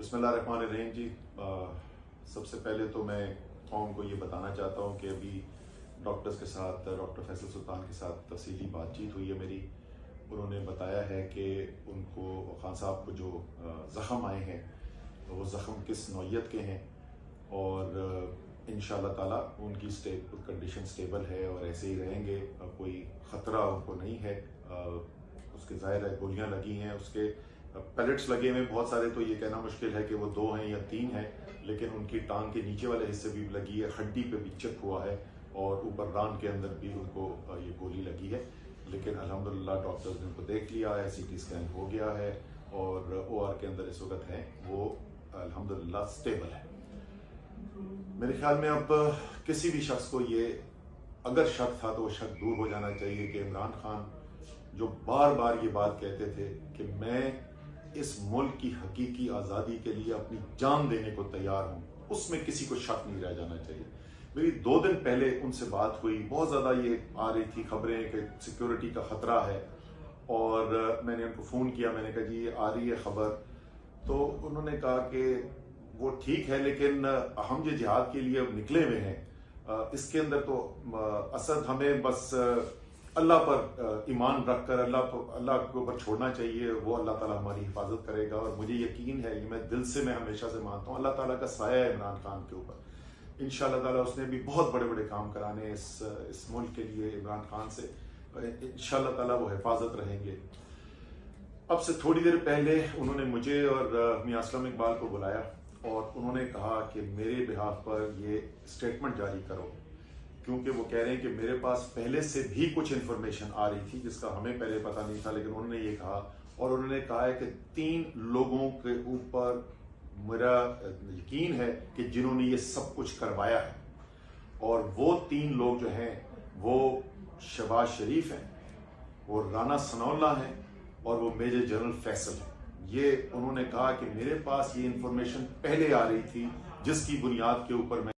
बिस्मिल्लाहिर्रहमानिर्रहीम जी। सबसे पहले तो मैं कौम को ये बताना चाहता हूँ कि अभी डॉक्टर्स के साथ, डॉक्टर फैसल सुल्तान के साथ तफसीली बातचीत हुई है मेरी। उन्होंने बताया है कि उनको, खान साहब को जो ज़ख़म आए हैं तो वो ज़ख़म किस नौइयत के हैं और इंशाअल्लाह ताला उनकी कंडीशन स्टेबल है और ऐसे ही रहेंगे। कोई ख़तरा उनको नहीं है। उसके ज़ाहिर है गोलियाँ लगी हैं, उसके पैलेट्स लगे हुए बहुत सारे, तो ये कहना मुश्किल है कि वो 2 हैं या 3 हैं, लेकिन उनकी टांग के नीचे वाले हिस्से भी लगी है, हड्डी पे भी चिप हुआ है और ऊपर रान के अंदर भी उनको ये गोली लगी है। लेकिन अल्हम्दुलिल्लाह डॉक्टर्स ने उनको देख लिया है, CT स्कैन हो गया है और OR के अंदर इस वक्त हैं, वो अल्हम्दुलिल्लाह स्टेबल है। मेरे ख्याल में अब किसी भी शख्स को ये अगर शक था तो वो शक दूर हो जाना चाहिए कि इमरान खान जो बार बार ये बात कहते थे कि मैं इस मुल्क की हकीकी आज़ादी के लिए अपनी जान देने को तैयार हूं, उसमें किसी को शक नहीं रह जाना चाहिए। मेरी 2 दिन पहले उनसे बात हुई, बहुत ज़्यादा ये आ रही थी खबरें कि सिक्योरिटी का ख़तरा है और मैंने उनको फ़ोन किया, मैंने कहा जी ये आ रही है ख़बर, तो उन्होंने कहा कि वो ठीक है लेकिन हम जो जिहाद के लिए अब निकले हुए हैं, इसके अंदर तो असद हमें बस अल्लाह पर ईमान रखकर अल्लाह के ऊपर छोड़ना चाहिए। वो अल्लाह ताला हमारी हिफाजत करेगा और मुझे यकीन है, ये मैं दिल से, मैं हमेशा से मानता हूँ, अल्लाह ताला का साया है इमरान खान के ऊपर। इंशाअल्लाह ताला उसने भी बहुत बड़े बड़े काम कराने इस मुल्क के लिए इमरान खान से, इंशाअल्लाह ताला वो हिफाजत रहेंगे। अब से थोड़ी देर पहले उन्होंने मुझे और मियां असलम इकबाल को बुलाया और उन्होंने कहा कि मेरे बिहाफ पर ये स्टेटमेंट जारी करो, क्योंकि वो कह रहे हैं कि मेरे पास पहले से भी कुछ इन्फॉर्मेशन आ रही थी जिसका हमें पहले पता नहीं था, लेकिन उन्होंने ये कहा और उन्होंने कहा है कि 3 लोगों के ऊपर मेरा यकीन है कि जिन्होंने ये सब कुछ करवाया है, और वो 3 लोग जो हैं वो शहबाज शरीफ हैं, वो राना सनाउल्लाह हैं और वो मेजर जनरल फैसल हैं। ये उन्होंने कहा कि मेरे पास ये इन्फॉर्मेशन पहले आ रही थी जिसकी बुनियाद के ऊपर मैं